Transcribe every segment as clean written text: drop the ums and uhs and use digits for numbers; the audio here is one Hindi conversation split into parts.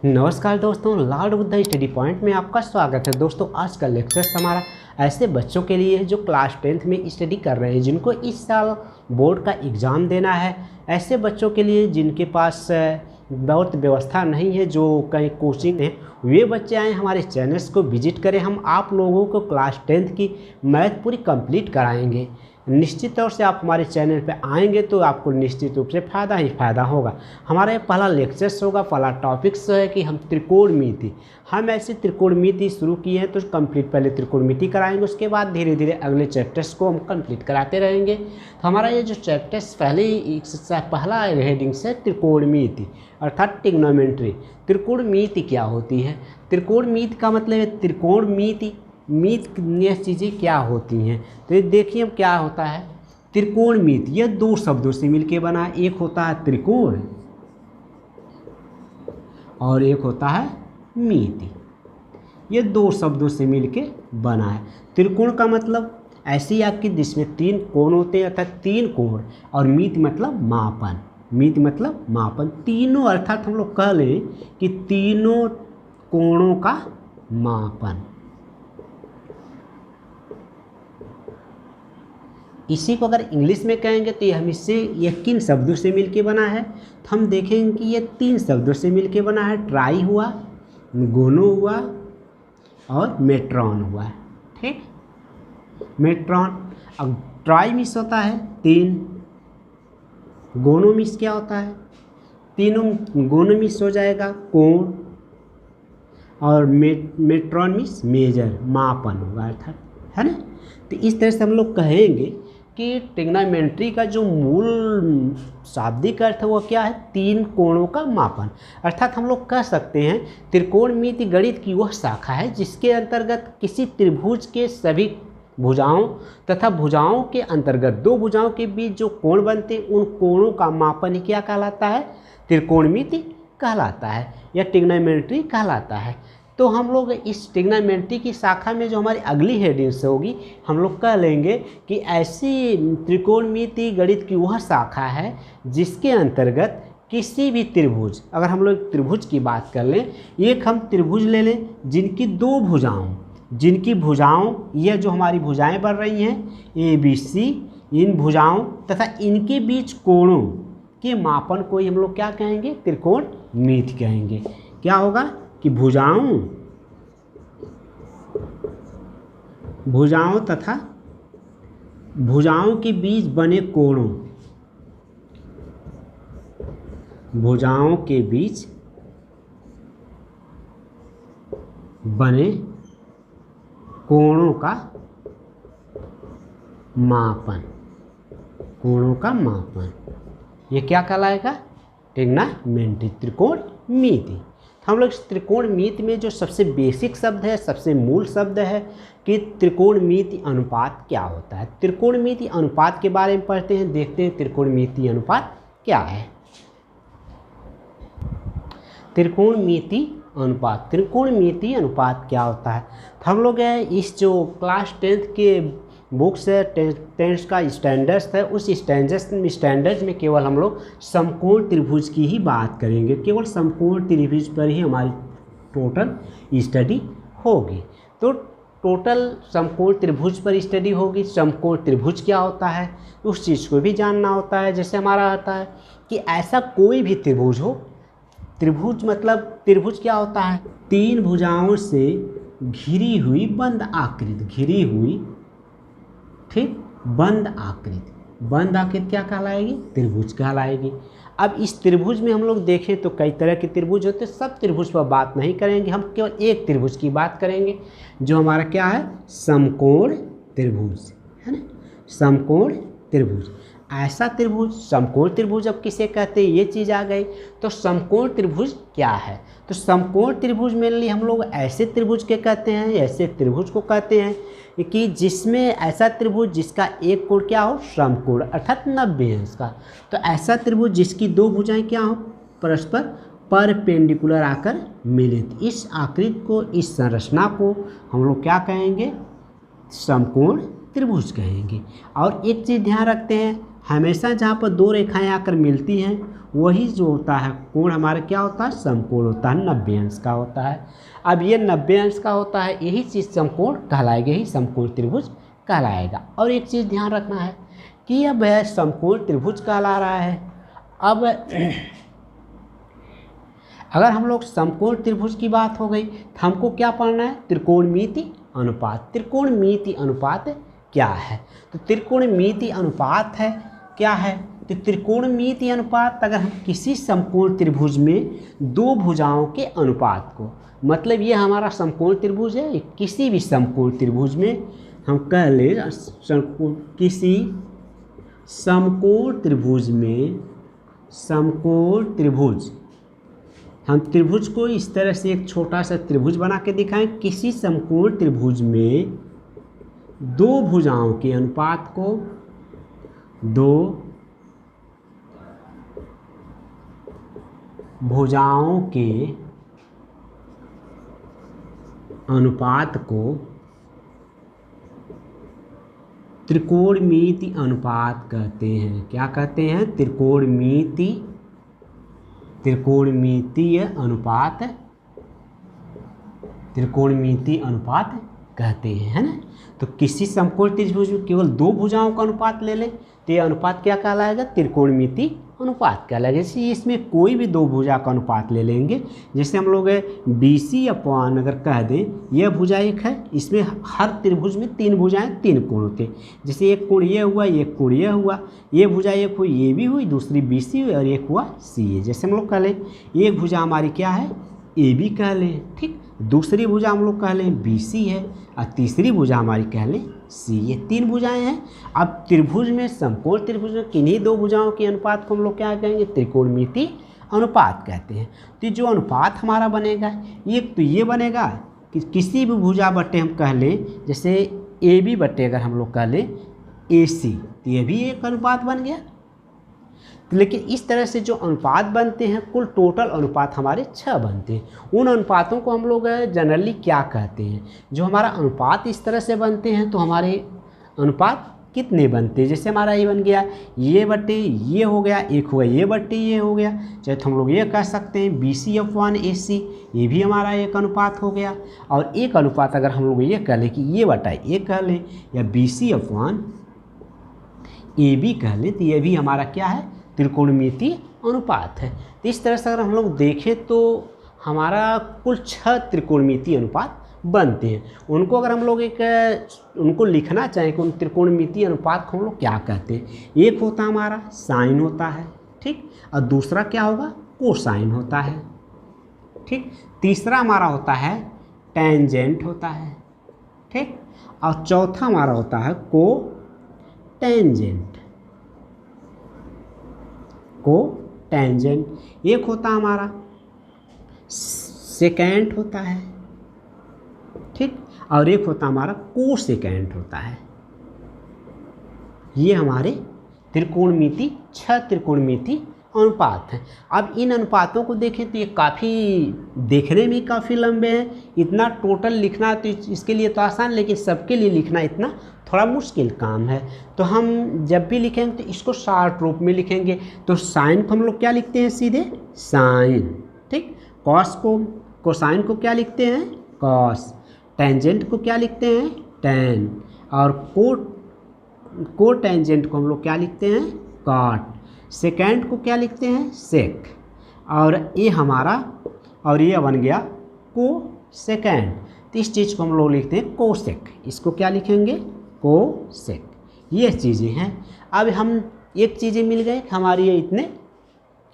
नमस्कार दोस्तों, लॉर्ड बुद्धा स्टडी पॉइंट में आपका स्वागत है। दोस्तों, आज का लेक्चर हमारा ऐसे बच्चों के लिए है जो क्लास 10th में स्टडी कर रहे हैं, जिनको इस साल बोर्ड का एग्ज़ाम देना है। ऐसे बच्चों के लिए जिनके पास बहुत व्यवस्था नहीं है, जो कहीं कोचिंग है, वे बच्चे आए हमारे चैनल्स को विजिट करें। हम आप लोगों को क्लास 10th की मैथ पूरी कंप्लीट कराएंगे। निश्चित तौर से आप हमारे चैनल पे आएंगे तो आपको निश्चित रूप से फ़ायदा ही फ़ायदा होगा। हमारा ये पहला लेक्चर्स होगा, पहला टॉपिक्स है कि हम त्रिकोणमिति, हम ऐसे त्रिकोणमिति शुरू किए हैं तो कंप्लीट पहले त्रिकोणमिति कराएंगे, उसके बाद धीरे धीरे अगले चैप्टर्स को हम कंप्लीट कराते रहेंगे। तो हमारा ये जो चैप्टर्स पहला हेडिंग्स है त्रिकोणमिति अर्थात ट्रिग्नोमेट्री। त्रिकोणमिति क्या होती है? त्रिकोणमिति का मतलब है त्रिकोणमिति ये चीज़ें क्या होती हैं। तो ये देखिए अब क्या होता है। त्रिकोणमिति ये दो शब्दों से मिलके बना है, एक होता है त्रिकोण और एक होता है मिति। ये दो शब्दों से मिलके बना है। त्रिकोण का मतलब ऐसी आकृति जिसमें तीन कोण होते हैं अर्थात तीन कोण, और मिति मतलब मापन। मिति मतलब मापन, तीनों अर्थात हम लोग कह लें कि तीनों कोणों का मापन। इसी को अगर इंग्लिश में कहेंगे तो ये किन शब्दों से मिलके बना है, तो हम देखेंगे कि ये तीन शब्दों से मिलके बना है। ट्राई हुआ, गोनो हुआ और मेट्रॉन हुआ। ठीक, मेट्रॉन। अब ट्राई मिस होता है तीन, गोनो मिस क्या होता है तीनों, गोनो मिस हो जाएगा कोण, और मेट्रॉन मिस मेजर मापन होगा अर्थात, है ना। तो इस तरह से हम लोग कहेंगे कि ट्रिग्नोमेट्री का जो मूल शाब्दिक अर्थ है वो क्या है? तीन कोणों का मापन। अर्थात हम लोग कह सकते हैं त्रिकोणमिति गणित की वह शाखा है जिसके अंतर्गत किसी त्रिभुज के सभी भुजाओं तथा भुजाओं के अंतर्गत दो भुजाओं के बीच जो कोण बनते हैं उन कोणों का मापन ही क्या कहलाता है? त्रिकोणमिति कहलाता है या ट्रिग्नोमेट्री कहलाता है। तो हम लोग इस ट्रिग्नोमेट्री की शाखा में जो हमारी अगली हेडिंग्स होगी, हम लोग कह लेंगे कि ऐसी त्रिकोणमिति गणित की वह शाखा है जिसके अंतर्गत किसी भी त्रिभुज, अगर हम लोग त्रिभुज की बात कर लें, एक हम त्रिभुज ले लें जिनकी भुजाओं ये जो हमारी भुजाएं बन रही हैं ABC, इन भुजाओं तथा इनके बीच कोणों के मापन को ही हम लोग क्या कहेंगे? त्रिकोणमिति कहेंगे। क्या होगा कि भुजाओं तथा भुजाओं के बीच बने कोणों, भुजाओं के बीच बने कोणों का मापन, कोणों का मापन, ये क्या कहलाएगा? ट्रिग्नोमेट्री, त्रिकोणमिति। हम लोग इस त्रिकोणमिति में जो सबसे बेसिक शब्द है, सबसे मूल शब्द है कि त्रिकोणमिति अनुपात क्या होता है। त्रिकोणमिति अनुपात के बारे में पढ़ते हैं, देखते हैं त्रिकोणमिति अनुपात क्या है। त्रिकोणमिति अनुपात क्या होता है? तो हम लोग इस जो क्लास 10th के बुक्स है, 10th का स्टैंडर्ड्स है, उस स्टैंडर्ड्स में केवल हम लोग समकोण त्रिभुज की ही बात करेंगे। केवल समकोण त्रिभुज पर ही हमारी टोटल स्टडी होगी। तो टोटल समकोण त्रिभुज पर स्टडी होगी। समकोण त्रिभुज क्या होता है उस चीज़ को भी जानना होता है। जैसे हमारा आता है कि ऐसा कोई भी त्रिभुज हो, त्रिभुज मतलब त्रिभुज क्या होता है? तीन भुजाओं से घिरी हुई बंद आकृति, घिरी हुई, ठीक, बंद आकृति क्या कहलाएगी? त्रिभुज कहलाएगी। अब इस त्रिभुज में हम लोग देखें तो कई तरह के त्रिभुज होते हैं, सब त्रिभुज पर बात नहीं करेंगे, हम केवल एक त्रिभुज की बात करेंगे जो हमारा क्या है? समकोण त्रिभुज, है ना। समकोण त्रिभुज, ऐसा त्रिभुज, समकोण त्रिभुज अब किसे कहते हैं, ये चीज़ आ गई। तो समकोण त्रिभुज क्या है? तो समकोण त्रिभुज मेनली हम लोग ऐसे त्रिभुज के कहते हैं, ऐसे त्रिभुज को कहते हैं कि जिसमें ऐसा त्रिभुज जिसका एक कोण क्या हो? समकोण अर्थात 90 अंश का। तो ऐसा त्रिभुज जिसकी दो भुजाएं क्या हो? परस्पर परपेंडिकुलर आकर मिलित। इस आकृति को, इस संरचना को हम लोग क्या कहेंगे? समकोण त्रिभुज कहेंगे। और एक चीज़ ध्यान रखते हैं, हमेशा जहाँ पर दो रेखाएं आकर मिलती हैं वही जो होता है कोण हमारा क्या होता है, समकोण होता है, 90 अंश का होता है। अब ये 90 अंश का होता है, यही चीज़ समकोण कहलाएगा, यही समकोण त्रिभुज कहलाएगा। और एक चीज़ ध्यान रखना है कि अब यह समकोण त्रिभुज कहला रहा है। अब अगर हम लोग समकोण त्रिभुज की बात हो गई तो हमको क्या पढ़ना है, त्रिकोणमिति अनुपात। त्रिकोणमिति अनुपात क्या है, तो त्रिकोणमिति अनुपात है क्या है, तो त्रिकोणमिति अनुपात अगर हम किसी समकोण त्रिभुज में दो भुजाओं के अनुपात को, मतलब ये हमारा समकोण त्रिभुज है, किसी भी समकोण त्रिभुज में हम कह ले किसी समकोण त्रिभुज में, समकोण त्रिभुज, हम त्रिभुज को इस तरह से एक छोटा सा त्रिभुज बना के दिखाएं, किसी समकोण त्रिभुज में दो भुजाओं के अनुपात को, दो भुजाओं के अनुपात को त्रिकोणमिति अनुपात कहते हैं। क्या कहते हैं, त्रिकोणमिति, त्रिकोणमितीय अनुपात, त्रिकोणमिति अनुपात कहते हैं, है ना। तो किसी समकोण त्रिभुज में केवल दो भुजाओं का अनुपात ले लें तो ये अनुपात क्या कहलाएगा, त्रिकोणमिति अनुपात कहलाएगा। जैसे इसमें कोई भी दो भुजा का अनुपात ले लेंगे, जैसे हम लोग BC अपॉन अगर कह दें यह भुजा एक है, इसमें हर त्रिभुज में तीन भुजाएं तीन कोण होते हैं। जैसे एक कोण ये हुआ, एक कोण ये हुआ, ये भुजा एक हुई ये भी हुई, दूसरी BC हुई और एक हुआ CA। जैसे हम लोग कह लें एक भुजा हमारी क्या है, AB कह लें, ठीक, दूसरी भुजा हम लोग कह लें BC है और तीसरी भुजा हमारी कह लें C। ये तीन भुजाएं हैं। अब त्रिभुज में, समकोण त्रिभुज में किन्हीं दो भुजाओं के अनुपात को हम लोग क्या कहेंगे, त्रिकोणमिति अनुपात कहते हैं। तो तो जो अनुपात हमारा बनेगा एक तो ये बनेगा कि किसी भी भुजा बट्टे हम कह लें, जैसे AB बट्टे अगर हम लोग कह लें AC, तो ये भी एक अनुपात बन गया। लेकिन इस तरह से जो अनुपात बनते हैं, कुल टोटल अनुपात हमारे 6 बनते हैं। उन अनुपातों को हम लोग जनरली क्या कहते हैं, जो हमारा अनुपात इस तरह से बनते हैं तो हमारे अनुपात कितने बनते हैं। जैसे हमारा ये बन गया ये बट्टे ये हो गया, एक हुआ ये बट्टे ये हो गया, चाहे तो हम लोग ये कह सकते हैं BC/AC, ये भी हमारा एक अनुपात हो गया। और एक अनुपात अगर हम लोग ये कह लें कि ये बटा ये कह लें या BC/AB कह लें, तो ये भी हमारा क्या है, त्रिकोणमिति अनुपात है। तो इस तरह से अगर हम लोग देखें तो हमारा कुल 6 त्रिकोणमिति अनुपात बनते हैं। उनको अगर हम लोग उनको लिखना चाहें कि उन त्रिकोणमिति अनुपात को हम लोग क्या कहते हैं, एक होता हमारा साइन होता है, ठीक, और दूसरा क्या होगा, कोसाइन होता है, ठीक, तीसरा हमारा होता है टेंजेंट होता है, ठीक, और चौथा हमारा होता है को टेंजेंट। एक होता हमारा सेकेंट होता है, ठीक, और एक होता हमारा कोसेकेंट होता है। ये हमारे त्रिकोणमिति 6 त्रिकोणमिति अनुपात हैं। अब इन अनुपातों को देखें तो ये काफ़ी देखने में काफ़ी लंबे हैं। इतना टोटल लिखना तो इसके लिए तो आसान, लेकिन सबके लिए लिखना इतना थोड़ा मुश्किल काम है। तो हम जब भी लिखेंगे तो इसको शॉर्ट रूप में लिखेंगे। तो साइन को हम लोग क्या लिखते हैं, सीधे साइन, ठीक, कॉस को, कोसाइन को क्या लिखते हैं, कॉस, टेंजेंट को क्या लिखते हैं, टेन, और को टेंजेंट को हम लोग क्या लिखते हैं, कॉट, सेकेंड को क्या लिखते हैं, सेक, और ये हमारा, और ये बन गया को सेकेंड। तो इस चीज़ को हम लोग लिखते हैं कोसेक, इसको क्या लिखेंगे, कोसेक। ये चीज़ें हैं। अब हम एक चीज़ें मिल गए हमारी, ये इतने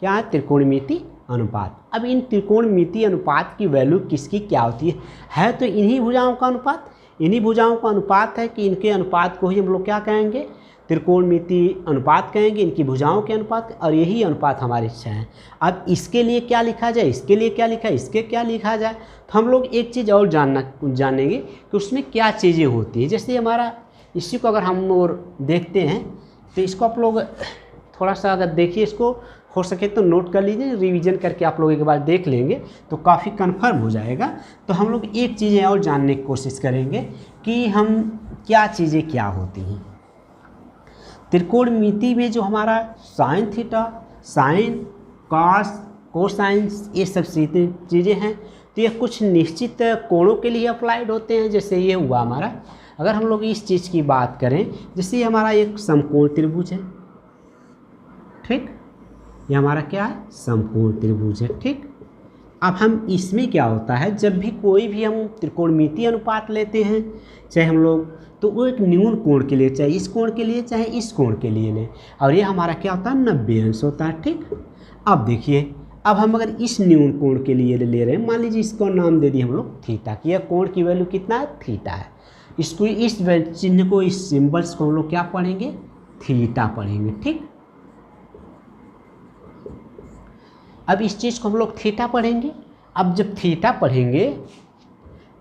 क्या है, त्रिकोणमिति अनुपात। अब इन त्रिकोणमिति अनुपात की वैल्यू किसकी क्या होती है तो इन्हीं भुजाओं का अनुपात, इन्हीं भुजाओं का अनुपात है कि इनके अनुपात को ही हम लोग क्या कहेंगे, त्रिकोणमिति अनुपात कहेंगे, इनकी भुजाओं के अनुपात, और यही अनुपात हमारे 6 हैं। अब इसके लिए क्या लिखा जाए, इसके लिए क्या लिखा है, इसके क्या लिखा जाए, तो हम लोग एक चीज़ और जानेंगे कि उसमें क्या चीज़ें होती है। जैसे हमारा इसी को अगर हम और देखते हैं तो इसको आप लोग थोड़ा सा अगर देखिए, इसको हो सके तो नोट कर लीजिए, रिवीजन करके आप लोग एक बार देख लेंगे तो काफ़ी कन्फर्म हो जाएगा। तो हम लोग एक चीज़ें और जानने की कोशिश करेंगे कि हम क्या चीज़ें क्या होती हैं। त्रिकोणमिति में जो हमारा sine theta, sine cos, cosines, ये सब चीज़ें हैं। तो ये कुछ निश्चित कोणों के लिए अप्लाइड होते हैं। जैसे ये हुआ हमारा, अगर हम लोग इस चीज़ की बात करें, जैसे ये हमारा एक समकोण त्रिभुज है, ठीक, ये हमारा क्या है, समकोण त्रिभुज है, ठीक। अब हम इसमें क्या होता है, जब भी कोई भी हम त्रिकोणमितीय अनुपात लेते हैं, चाहे हम लोग, तो वो एक न्यून कोण के लिए, चाहे इस कोण के लिए चाहे इस कोण के लिए लें, और ये हमारा क्या होता है, 90 अंश होता है, ठीक। अब देखिए, अब हम अगर इस न्यून कोण के लिए ले रहे हैं, मान लीजिए इसको नाम दे दिए हम लोग थीटा, कि यह कोण की वैल्यू कितना है, थीटा है। इसको, इस चिन्ह को, इस सिंबल्स को हम लोग क्या पढ़ेंगे, थीटा पढ़ेंगे, ठीक। अब इस चीज़ को हम लोग थीटा पढ़ेंगे। अब जब थीटा पढ़ेंगे,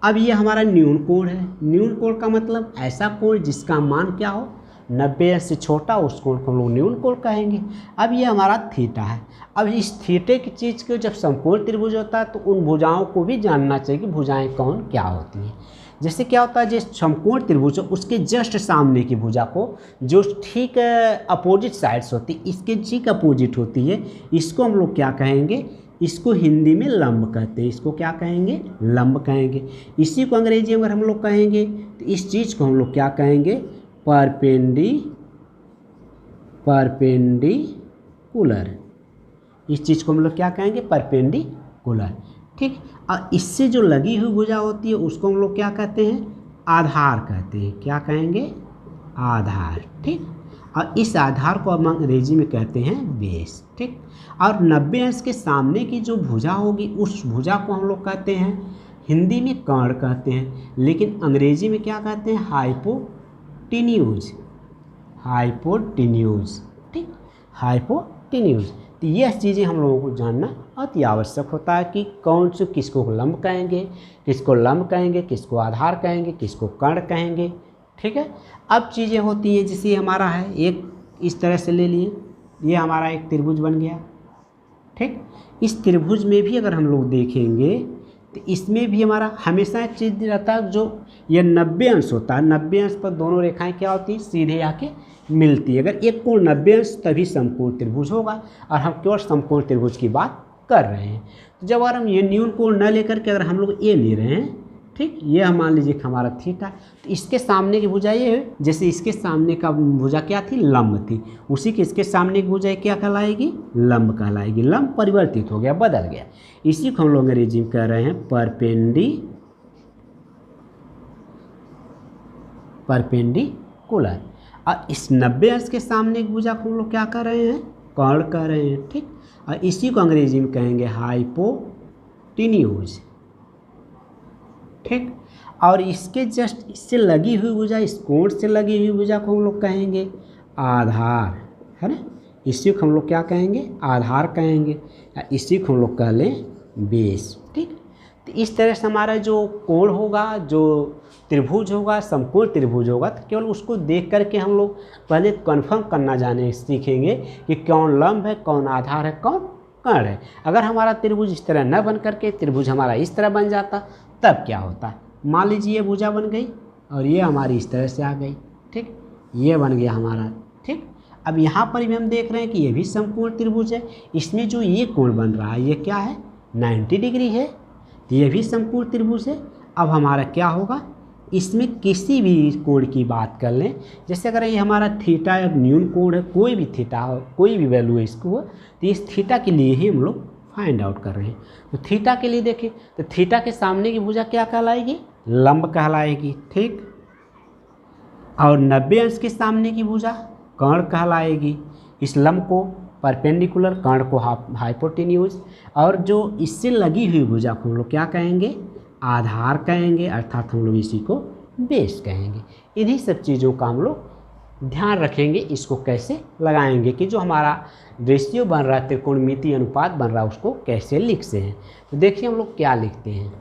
अब ये हमारा न्यून कोण है। न्यून कोण का मतलब ऐसा कोण जिसका मान क्या हो, 90 से छोटा, उस कोण को हम लोग न्यून कोण कहेंगे। अब ये हमारा थीटा है। अब इस थीटे की चीज़ को जब समकोण त्रिभुज होता है, तो उन भुजाओं को भी जानना चाहिए कि भुजाएं कौन क्या होती हैं। जैसे क्या होता है, जिस समकोण त्रिभुज हो उसके जस्ट सामने की भुजा को, जो ठीक अपोजिट साइड्स होती है, इसके ठीक अपोजिट होती है, इसको हम लोग क्या कहेंगे, इसको हिंदी में लंब कहते हैं। इसको क्या कहेंगे, लंब कहेंगे। इसी को अंग्रेजी में अगर हम लोग कहेंगे, तो इस चीज़ को हम लोग क्या कहेंगे, परपेंडिकुलर। इस चीज़ को हम लोग क्या कहेंगे, परपेंडिकुलर, ठीक। और इससे जो लगी हुई भुजा होती है उसको हम लोग क्या कहते हैं, आधार कहते हैं। क्या कहेंगे, आधार, ठीक। और इस आधार को हम अंग्रेजी में कहते हैं बेस, ठीक। और 90 अंश के सामने की जो भुजा होगी, उस भुजा को हम लोग कहते हैं, हिंदी में कर्ण कहते हैं, लेकिन अंग्रेजी में क्या कहते हैं, हाइपोटेन्यूज, ठीक, हाइपोटेन्यूज। तो यह चीज़ें हम लोगों को जानना अति आवश्यक होता है कि कौन से, किसको लंब कहेंगे, किसको आधार कहेंगे, किसको कर्ण कहेंगे, ठीक है। अब चीज़ें होती हैं, जैसे हमारा है एक, इस तरह से ले लिए, ये हमारा एक त्रिभुज बन गया, ठीक। इस त्रिभुज में भी अगर हम लोग देखेंगे, तो इसमें भी हमारा हमेशा चीज़ रहता है, जो ये 90 अंश होता है, 90 अंश पर दोनों रेखाएं क्या होती हैं, सीधे आके मिलती है। अगर एक कोण 90 अंश, तभी समकोण त्रिभुज होगा, और हम केवल समकोण त्रिभुज की बात कर रहे हैं। तो जब अगर हम ये न्यून कोण न लेकर के अगर हम लोग ये ले रहे हैं, ठीक, ये हम मान लीजिए कि हमारा थीटा, तो इसके सामने की भुजा ये है, जैसे इसके सामने का भुजा क्या थी, लंब थी, उसी के इसके सामने की भुजा क्या कहलाएगी, लंब कहलाएगी। लंब परिवर्तित हो गया, बदल गया, इसी को हम लोग अंग्रेजी में कह रहे हैं परपेंडिकुलर। और इस 90 अंश के सामने की भुजा को हम लोग क्या कर रहे हैं, कर्ण कह रहे हैं, ठीक। और इसी को अंग्रेजी में कहेंगे हाइपोटेन्यूज, ठीक। और इसके जस्ट इससे लगी हुई भुजा, इस कोण से लगी हुई भुजा को हम लोग कहेंगे आधार, है ना। इसी को हम लोग क्या कहेंगे, आधार कहेंगे, या इसी को हम लोग कह लें बेस, ठीक। तो इस तरह से हमारा जो कोण होगा, जो त्रिभुज होगा, समकोण त्रिभुज होगा, तो केवल उसको देख करके हम लोग पहले कन्फर्म करना जाने सीखेंगे कि कौन लंब है, कौन आधार है, कौन कर्ण है। अगर हमारा त्रिभुज इस तरह न बन करके त्रिभुज हमारा इस तरह बन जाता, तब क्या होता, मान लीजिए ये भुजा बन गई और ये हमारी इस तरह से आ गई, ठीक, ये बन गया हमारा, ठीक। अब यहाँ पर भी हम देख रहे हैं कि ये भी समकोण त्रिभुज है। इसमें जो ये कोण बन रहा है, ये क्या है, 90 डिग्री है, तो ये भी समकोण त्रिभुज है। अब हमारा क्या होगा, इसमें किसी भी कोण की बात कर लें, जैसे अगर ये हमारा थीटा एक न्यून कोण है, कोई भी थीटा हो, कोई भी वैल्यू है इसको, तो इस थीटा के लिए ही हम लोग फाइंड आउट कर रहे हैं। तो थीटा के लिए देखिए, तो थीटा के सामने की भुजा क्या कहलाएगी, लंब कहलाएगी, ठीक। और 90 अंश के सामने की भुजा कर्ण कहलाएगी। इस लंब को परपेंडिकुलर, कर्ण को हाइपोटेन्यूज, और जो इससे लगी हुई भुजा को हम लोग क्या कहेंगे, आधार कहेंगे, अर्थात हम लोग इसी को बेस कहेंगे। इन्हीं सब चीज़ों का हम लोग ध्यान रखेंगे, इसको कैसे लगाएंगे कि जो हमारा रेशियो बन रहा है, त्रिकोणमितीय अनुपात बन रहा है, उसको कैसे लिखते हैं। तो देखिए हम लोग क्या लिखते हैं,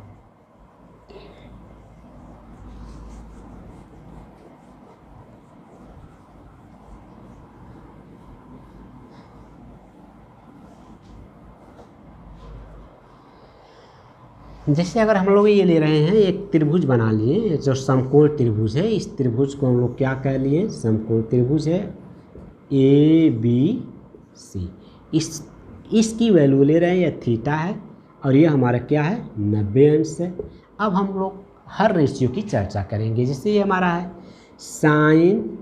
जैसे अगर हम लोग ये ले रहे हैं, एक त्रिभुज बना लिए जो समकोण त्रिभुज है, इस त्रिभुज को हम लोग क्या कह लिए, समकोण त्रिभुज है ABC। इसकी वैल्यू ले रहे हैं, यह थीटा है और ये हमारा क्या है 90 अंश है। अब हम लोग हर रेशियो की चर्चा करेंगे। जैसे ये हमारा है साइन,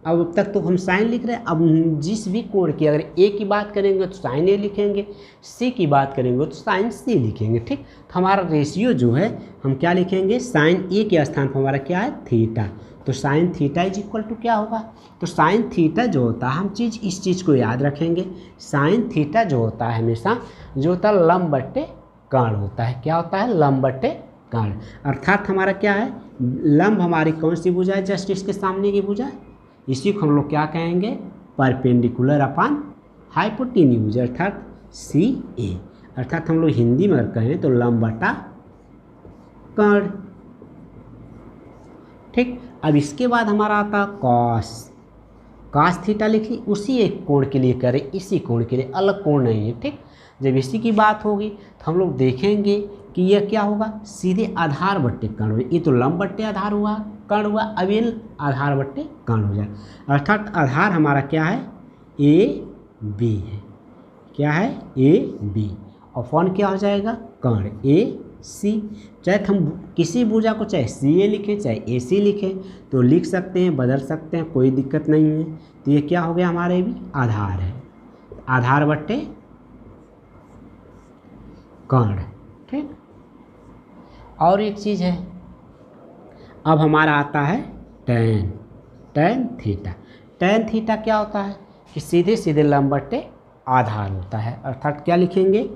अब तक तो हम साइन लिख रहे हैं, अब जिस भी कोण की अगर ए की बात करेंगे तो साइन ए लिखेंगे, सी की बात करेंगे तो साइन सी लिखेंगे। ठीक, तो हमारा रेशियो जो है हम क्या लिखेंगे, साइन ए के स्थान पर हमारा क्या है थीटा, तो sine theta is equal to क्या होगा, तो साइन थीटा जो होता है, हम इस चीज़ को याद रखेंगे, साइन थीटा जो होता है हमेशा जो होता है लंब बट्टे कर्ण होता है। क्या होता है, लंब बट्टे कर्ण, अर्थात हमारा क्या है, लंब हमारी कौन सी भुजा है, जस्ट इसके सामने की भुजा, इसी को हम लोग क्या कहेंगे, परपेंडिकुलर अपॉन हाइपोटेन्यूज, अर्थात सी ए, अर्थात हम लोग हिंदी में अगर कहें तो लंब बटा कर्ण। ठीक, अब इसके बाद हमारा आता कॉस, कॉस थीटा लिख ली, उसी एक कोण के लिए करें, इसी कोण के लिए, अलग कोण नहीं है। ठीक, जब इसी की बात होगी तो हम लोग देखेंगे कि यह क्या होगा, सीधे आधार बट्टे कर्ण हो, ये तो लंब बट्टे आधार हुआ, कर्ण हुआ, अब ये आधार बट्टे कर्ण हो जाए, अर्थात आधार हमारा क्या है ए बी है, क्या है ए बी, और फॉन क्या हो जाएगा कर्ण ए सी। चाहे हम किसी भुजा को चाहे सी ए लिखें चाहे ए सी लिखें तो लिख सकते हैं, बदल सकते हैं, कोई दिक्कत नहीं है। तो ये क्या हो गया, हमारे भी आधार है, आधार बट्टे कर्ण। ठीक, और एक चीज़ है, अब हमारा आता है tan, tan theta, tan theta क्या होता है कि सीधे सीधे लंब बट्टे आधार होता है, अर्थात क्या लिखेंगे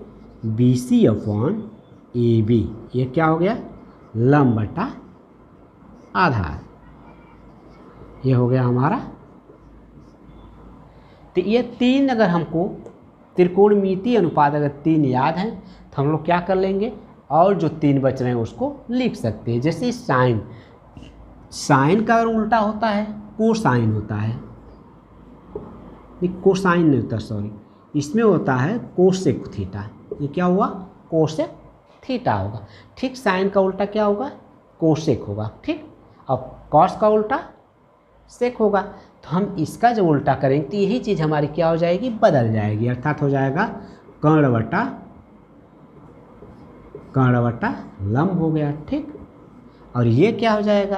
B C upon A B, ये क्या हो गया लंब बटा आधार, ये हो गया हमारा। तो ये तीन अगर हमको त्रिकोणमितीय अनुपात अगर तीन याद हैं तो हम लोग क्या कर लेंगे, और जो तीन बच रहे हैं उसको लिख सकते हैं। जैसे साइन, साइन का अगर उल्टा होता है कोसाइन होता है, नहीं कोसाइन नहीं होता, सॉरी, इसमें होता है कोसेक थीटा, ये क्या हुआ कोसेक थीटा होगा। ठीक, साइन का उल्टा क्या होगा कोसेक होगा। ठीक, अब कॉस का उल्टा सेक होगा, तो हम इसका जब उल्टा करेंगे तो यही चीज़ हमारी क्या हो जाएगी, बदल जाएगी, अर्थात हो जाएगा कर्ण बटा लंब हो गया। ठीक, और ये क्या हो जाएगा,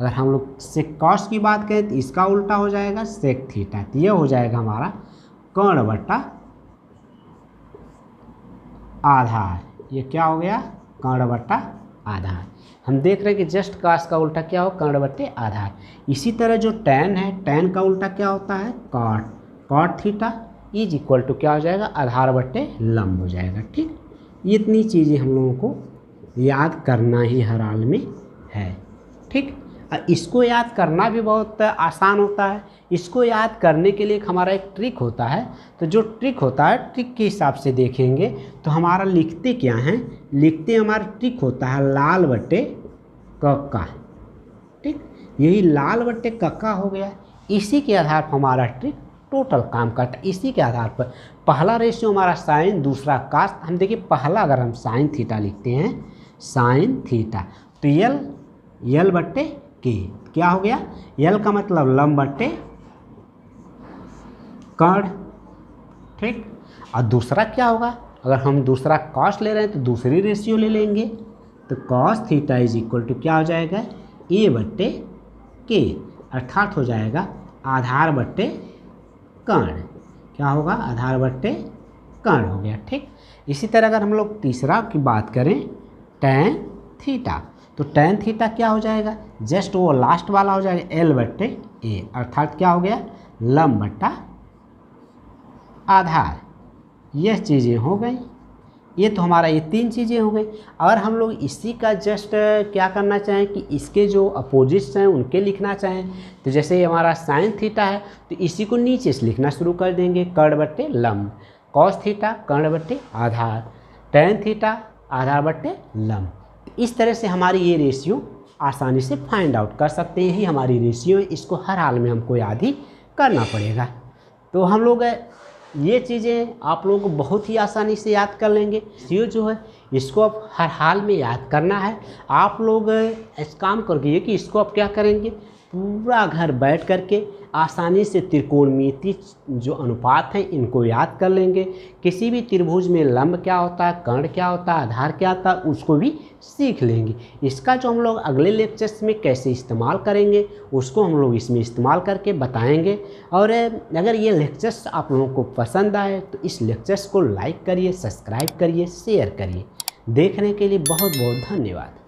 अगर हम लोग सेक कॉस की बात करें तो इसका उल्टा हो जाएगा सेक थीटा, तो ये हो जाएगा हमारा कर्ण बटा आधार, ये क्या हो गया कर्ण बटा आधार। हम देख रहे हैं कि जस्ट कॉस का उल्टा क्या हो कर्ण बटे आधार। इसी तरह जो टैन है, टैन का उल्टा क्या होता है cot, cot theta is equal to क्या हो जाएगा आधार बटे लंब हो जाएगा। ठीक, ये इतनी चीज़ें हम लोगों को याद करना ही हर हाल में है। ठीक, इसको याद करना भी बहुत आसान होता है। इसको याद करने के लिए हमारा एक ट्रिक होता है, तो जो ट्रिक होता है ट्रिक के हिसाब से देखेंगे तो हमारा लिखते क्या हैं, लिखते हमारा ट्रिक होता है लाल बट्टे कक्का। ठीक, यही लाल बट्टे कक्का हो गया, इसी के आधार पर हमारा ट्रिक टोटल काम करता है। इसी के आधार पर पहला रेशियो हमारा साइन, दूसरा कास। हम देखिए पहला अगर हम साइन थीटा लिखते हैं, साइन थीटा, तो यल बट्टे के क्या हो गया, यल का मतलब लंब बट्टे कर्ण। ठीक, और दूसरा क्या होगा, अगर हम दूसरा कॉस ले रहे हैं तो दूसरी रेशियो ले लेंगे, तो cos theta is equal to क्या हो जाएगा ए बट्टे के, अर्थात हो जाएगा आधार बट्टे कर्ण। क्या होगा आधार बट्टे कर्ण हो गया। ठीक, इसी तरह अगर हम लोग तीसरा की बात करें टैन थीटा, तो टैन थीटा क्या हो जाएगा, जस्ट वो लास्ट वाला हो जाएगा एल बट्टे ए, अर्थात क्या हो गया लंब बट्टा आधार। यह चीज़ें हो गई, ये तो हमारा ये तीन चीज़ें हो गई। अगर हम लोग इसी का जस्ट क्या करना चाहें कि इसके जो अपोजिट्स हैं उनके लिखना चाहें, तो जैसे ये हमारा साइन थीटा है तो इसी को नीचे से लिखना शुरू कर देंगे कर्ण बट्टे लंब, कॉस थीटा कर्ण बट्टे आधार, टैन थीटा आधार बट्टे लंब। इस तरह से हमारी ये रेशियो आसानी से फाइंड आउट कर सकते हैं। यही हमारी रेशियो है, इसको हर हाल में हमको याद ही करना पड़ेगा। तो हम लोग ये चीज़ें आप लोगों को बहुत ही आसानी से याद कर लेंगे। रेशियो जो है इसको आप हर हाल में याद करना है। आप लोग इस काम करिए कि इसको आप क्या करेंगे, पूरा घर बैठ करके आसानी से त्रिकोणमिति जो अनुपात हैं इनको याद कर लेंगे। किसी भी त्रिभुज में लंब क्या होता है, कर्ण क्या होता है, आधार क्या होता है, उसको भी सीख लेंगे। इसका जो हम लोग अगले लेक्चर्स में कैसे इस्तेमाल करेंगे उसको हम लोग इसमें इस्तेमाल करके बताएंगे। और अगर ये लेक्चर्स आप लोगों को पसंद आए तो इस लेक्चर्स को लाइक करिए, सब्सक्राइब करिए, शेयर करिए। देखने के लिए बहुत बहुत धन्यवाद।